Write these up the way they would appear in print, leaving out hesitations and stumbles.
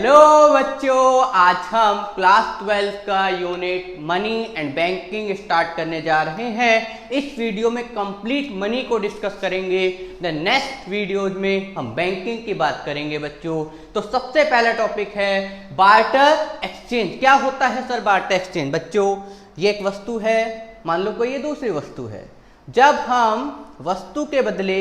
Hello बच्चों, आज हम क्लास 12 का unit money and banking start करने जा रहे हैं। इस वीडियो में कंप्लीट मनी को डिस्कस करेंगे। द नेक्स्ट वीडियोज में हम बैंकिंग की बात करेंगे बच्चों। तो सबसे पहला टॉपिक है बार्टर एक्सचेंज। क्या होता है सर बार्टर एक्सचेंज? बच्चों ये एक वस्तु है, मान लो कोई ये दूसरी वस्तु है। जब हम वस्तु के बदले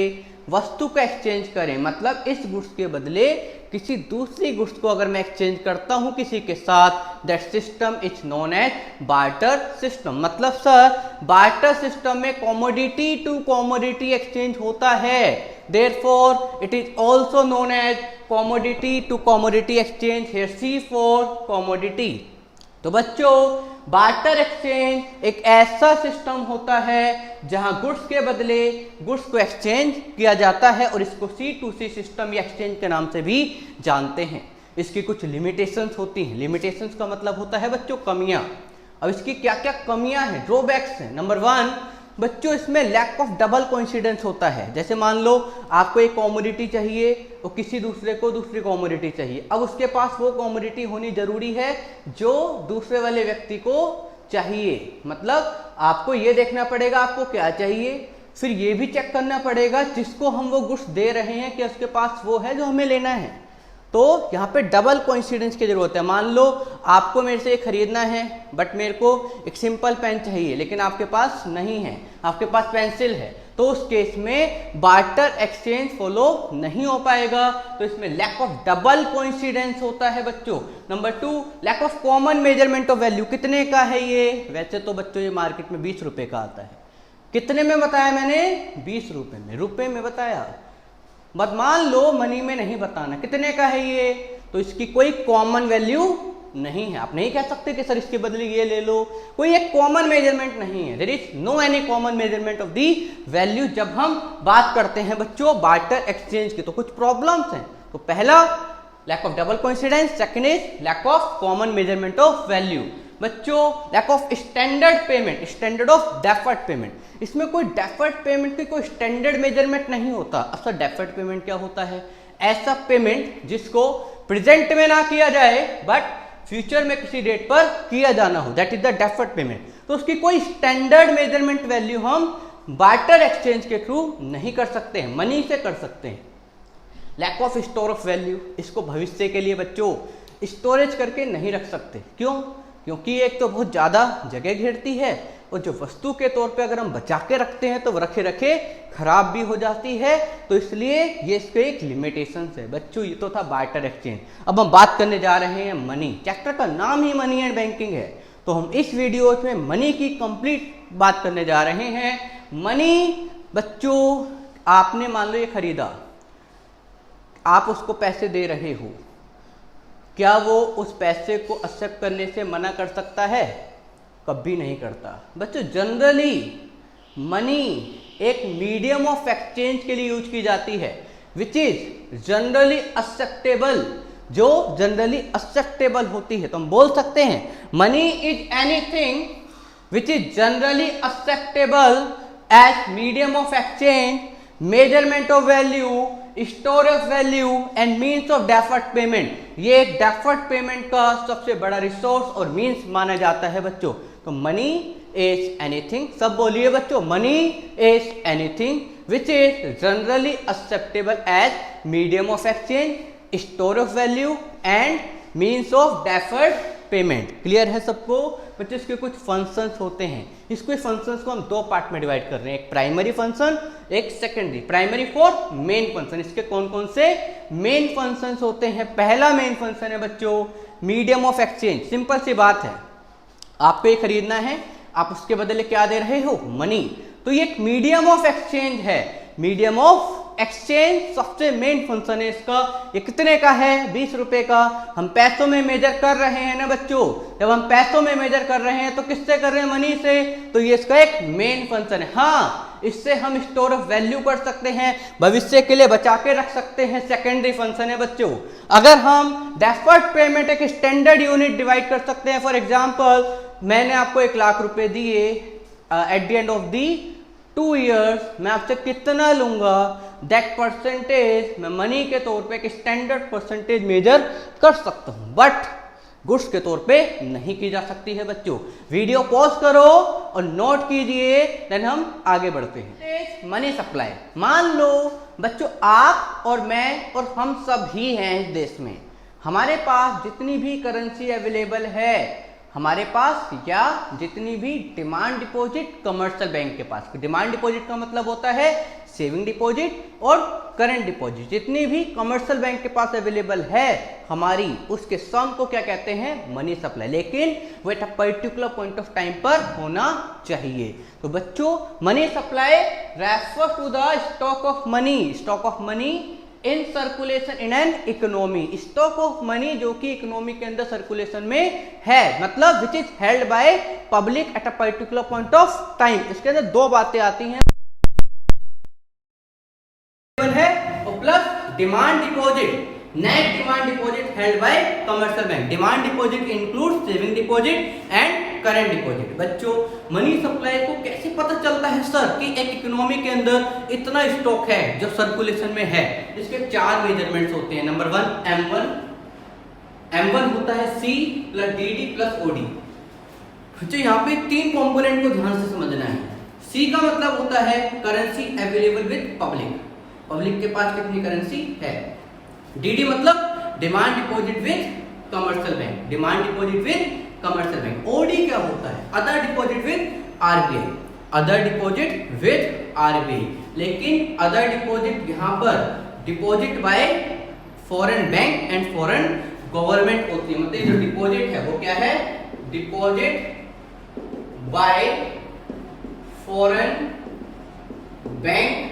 वस्तु का एक्सचेंज करें, मतलब इस गुड्स के बदले किसी दूसरी गुड्स को अगर मैं एक्सचेंज करता हूं किसी के साथ, that system is known as barter system. मतलब सर बार्टर सिस्टम में कॉमोडिटी टू कॉमोडिटी एक्सचेंज होता है, therefore it is also known as commodity to commodity exchange. Here see for commodity. तो बच्चों बार्टर एक्सचेंज एक ऐसा सिस्टम होता है जहां गुड्स के बदले गुड्स को एक्सचेंज किया जाता है, और इसको C2C सिस्टम या एक्सचेंज के नाम से भी जानते हैं। इसकी कुछ लिमिटेशंस होती हैं। लिमिटेशंस का मतलब होता है बच्चों कमियां। अब इसकी क्या क्या कमियां हैं, ड्रॉबैक्स हैं। नंबर 1 बच्चों, इसमें लैक ऑफ डबल कोइंसिडेंस होता है। जैसे मान लो आपको एक कॉमोडिटी चाहिए और किसी दूसरे को दूसरी कॉमोडिटी चाहिए। अब उसके पास वो कॉमोडिटी होनी जरूरी है जो दूसरे वाले व्यक्ति को चाहिए। मतलब आपको ये देखना पड़ेगा आपको क्या चाहिए, फिर ये भी चेक करना पड़ेगा जिसको हम वो गुड्स दे रहे हैं कि उसके पास वो है जो हमें लेना है। तो यहाँ पे डबल कोइंसिडेंस की जरूरत है। मान लो आपको मेरे से ये खरीदना है, बट मेरे को एक सिंपल पेन चाहिए लेकिन आपके पास नहीं है, आपके पास पेंसिल है, तो उस केस में बार्टर एक्सचेंज फॉलो नहीं हो पाएगा। तो इसमें लैक ऑफ डबल कोइंसिडेंस होता है बच्चों। Number 2 lack of common measurement of value. कितने का है ये? वैसे तो बच्चों ये मार्केट में 20 रुपए का आता है। कितने में बताया मैंने? 20 रुपए में। रुपए में बताया, बट मान लो मनी में नहीं बताना। कितने का है ये? तो इसकी कोई कॉमन वैल्यू नहीं है। आप नहीं कह सकते कि सर इसके बदले ये ले लो। कोई एक कॉमन मेजरमेंट नहीं है। There is no any common measurement of the value जब हम बात करते हैं बच्चों बार्टर एक्सचेंज की। तो कुछ प्रॉब्लम्स हैं। तो पहला lack of double coincidence, second is lack of common measurement of value. बच्चों lack of standard payment, standard of deferred payment. इसमें कोई डेफर्ड पेमेंट की कोई स्टैंडर्ड मेजरमेंट नहीं होता। अब सर डेफर्ड पेमेंट क्या होता है? ऐसा पेमेंट जिसको प्रेजेंट में ना किया जाए बट फ्यूचर में किसी डेट पर किया जाना हो, that is the deferred payment. तो उसकी कोई स्टैंडर्ड मेजरमेंट वैल्यू हम बार्टर एक्सचेंज के थ्रू नहीं कर सकते हैं, मनी से कर सकते हैं। Lack of store of value, इसको भविष्य के लिए बच्चों स्टोरेज करके नहीं रख सकते। क्यों? क्योंकि एक तो बहुत ज़्यादा जगह घेरती है, और जो वस्तु के तौर पे अगर हम बचा के रखते हैं तो रखे रखे खराब भी हो जाती है। तो इसलिए ये इसके एक लिमिटेशन है बच्चों। ये तो था बार्टर एक्सचेंज। अब हम बात करने जा रहे हैं मनी। चैप्टर का नाम ही मनी एंड बैंकिंग है, तो हम इस वीडियो में मनी की कंप्लीट बात करने जा रहे हैं। मनी बच्चों, आपने मान लो ये खरीदा, आप उसको पैसे दे रहे हो, क्या वो उस पैसे को एक्सेप्ट करने से मना कर सकता है? कभी नहीं करता। बच्चों जनरली मनी एक मीडियम ऑफ एक्सचेंज के लिए यूज की जाती है, विच इज जनरली एक्सेप्टेबल, जो जनरली एक्सेप्टेबल होती है। तो हम बोल सकते हैं money is anything which is generally acceptable as medium of exchange, measurement of value, store of value and means of deferred payment. ये एक डेफर्ड पेमेंट का सबसे बड़ा रिसोर्स और मीन्स माना जाता है बच्चों। तो मनी इज एनीथिंग, सब बोलिए बच्चों, money is anything which is generally acceptable as medium of exchange, store of value and means of deferred payment. Clear है सबको? बच्चों इसके कुछ फंक्शंस होते हैं। इसको फंक्शंस को हम दो पार्ट में डिवाइड कर रहे हैं, एक प्राइमरी फंक्शन, एक secondary. Primary for main function. इसके कौन कौन से मेन फंक्शंस होते हैं? पहला मेन फंक्शन है बच्चों मीडियम ऑफ एक्सचेंज। सिंपल सी बात है, आपको ये खरीदना है, आप उसके बदले क्या दे रहे हो? मनी। तो ये एक मीडियम ऑफ एक्सचेंज है। मीडियम ऑफ एक्सचेंज सबसे मेन फंक्शन है इसका। ये कितने का है? 20 रुपए का। हम पैसों में मेजर कर रहे हैं ना बच्चों। जब हम पैसों में मेजर कर रहे हैं तो किससे कर रहे हैं? मनी से। तो ये इसका एक मेन फंक्शन है। हाँ, इससे हम स्टोर ऑफ वैल्यू कर सकते हैं, भविष्य के लिए बचा के रख सकते हैं, सेकेंडरी फंक्शन है बच्चों। अगर हम डेफर्ड पेमेंट एक स्टैंडर्ड यूनिट डिवाइड कर सकते हैं। फॉर एग्जाम्पल मैंने आपको 1 लाख रुपए दिए at the end of the 2 years मैं आपसे कितना लूंगा, दैट परसेंटेज मैं मनी के तौर पे एक स्टैंडर्ड परसेंटेज मेजर कर सकता हूं, बट गुड्स के तौर पे नहीं की जा सकती है। बच्चों वीडियो पॉज करो और नोट कीजिए, देन हम आगे बढ़ते हैं। मनी सप्लाई, मान लो बच्चों आप और मैं और हम सब ही हैं इस देश में, हमारे पास जितनी भी करेंसी अवेलेबल है हमारे पास, या जितनी भी डिमांड डिपॉजिट कमर्शियल बैंक के पास, डिमांड डिपॉजिट का मतलब होता है सेविंग डिपॉजिट और करंट डिपॉजिट, जितनी भी कमर्शियल बैंक के पास अवेलेबल है हमारी, उसके सम को क्या कहते हैं, मनी सप्लाई। लेकिन वो at a particular point of time पर होना चाहिए। तो बच्चों money supply refers to the stock of money, stock of money in circulation in an economy, stock of money जो कि इकोनॉमी के अंदर सर्कुलेशन में है, मतलब which is held by public at a particular point of time. इसके अंदर दो बातें आती हैं है और plus demand deposit, net demand deposit held bye commercial bank. Demand deposit include saving deposit and current deposit. बच्चों मनी सप्लाई को कैसे पता चलता है सर कि एक इकोनॉमी के अंदर इतना स्टॉक है जो सर्कुलेशन में है? इसके 4 मेजरमेंट्स होते हैं। नंबर 1 M1 होता है C plus DD plus OD। बच्चों यहाँ पे 3 कंपोनेंट को ध्यान से समझना है। C का मतलब होता है currency available with public, public के पास कितनी करेंसी है। DD मतलब demand deposit with commercial bank, demand deposit with commercial bank. OD क्या होता है, other deposit with RBI, other deposit with RBI। लेकिन अदर डिपॉजिट यहाँ पर deposit bye foreign bank and foreign government होती है, मतलब जो डिपॉजिट है वो क्या है, deposit bye foreign bank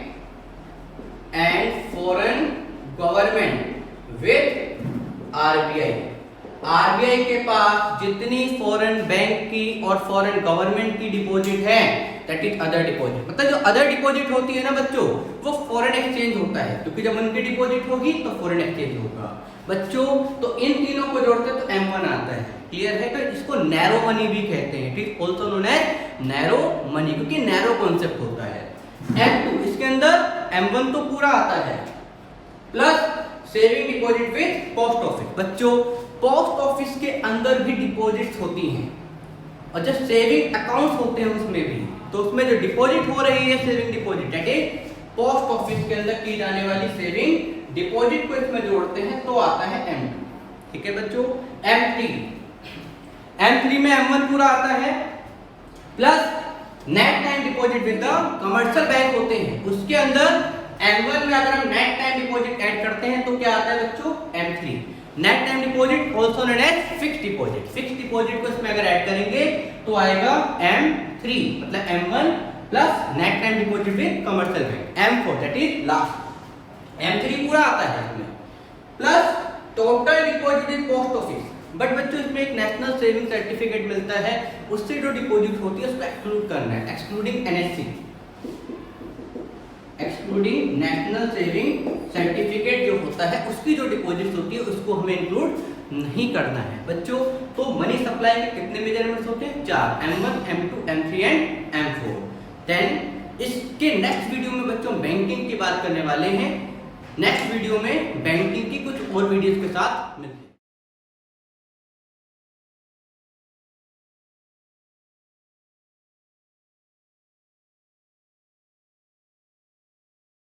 and foreign government with RBI। RBI के पास जितनी फॉरेन बैंक की और फॉरेन गवर्नमेंट की डिपॉजिट है दैट इज अदर डिपॉजिट। मतलब जो अदर डिपॉजिट होती है ना बच्चों, वो फॉरेन एक्सचेंज होता है, क्योंकि जब उनकी डिपॉजिट होगी तो फॉरेन एक्सचेंज होगा। बच्चों तो इन तीनों को जोड़ते तो M1 आता है, क्लियर है? तो इसको नैरो मनी भी कहते हैं, it is also known as narrow money, क्योंकि नैरो कॉन्सेप्ट होता है। M2 इसके अंदर M1 तो पूरा आता है plus saving deposit with post office. बच्चों पोस्ट ऑफिस के अंदर भी डिपॉजिट्स होती हैं और जब सेविंग अकाउंट्स होते हैं उसमें भी, तो उसमें जो डिपॉजिट हो रही है saving deposit that is post office के अंदर की जाने वाली सेविंग डिपॉजिट को इसमें जोड़ते हैं तो आता है M2। ठीक है बच्चों। M3 में M1 पूरा आता है plus net time deposit with the commercial bank होते हैं, उसके अंदर M1 में अगर हम नेट टाइम डिपॉजिट ऐड करते हैं तो क्या आता है बच्चों, M3। Net time deposit also known as fixed deposit, fixed deposit को इसमें अगर ऐड करेंगे तो आएगा M3, मतलब M1 plus net time deposit with commercial bank, M4 that is last. M3 पूरा आता है इसमें plus total deposit in post office. But बच्चों इसमें एक नेशनल सेविंग सर्टिफिकेट मिलता है, उससे जो डिपॉजिट होती है उसको एक्सक्लूड करना है, excluding NSC, excluding national saving certificate जो होता है उसकी जो डिपॉजिट होती है उसको हमें इंक्लूड नहीं करना है। बच्चों तो मनी सप्लाई के कितने मेजरमेंट्स होते हैं, 4, M1, M2, M3 and M4। Then इसके नेक्स्ट वीडियो में बच्चों बैंकिंग की बात करने वाले हैं। नेक्स्ट वीडियो में बैंकिंग की कुछ और वीडियोस के साथ मिलते हैं।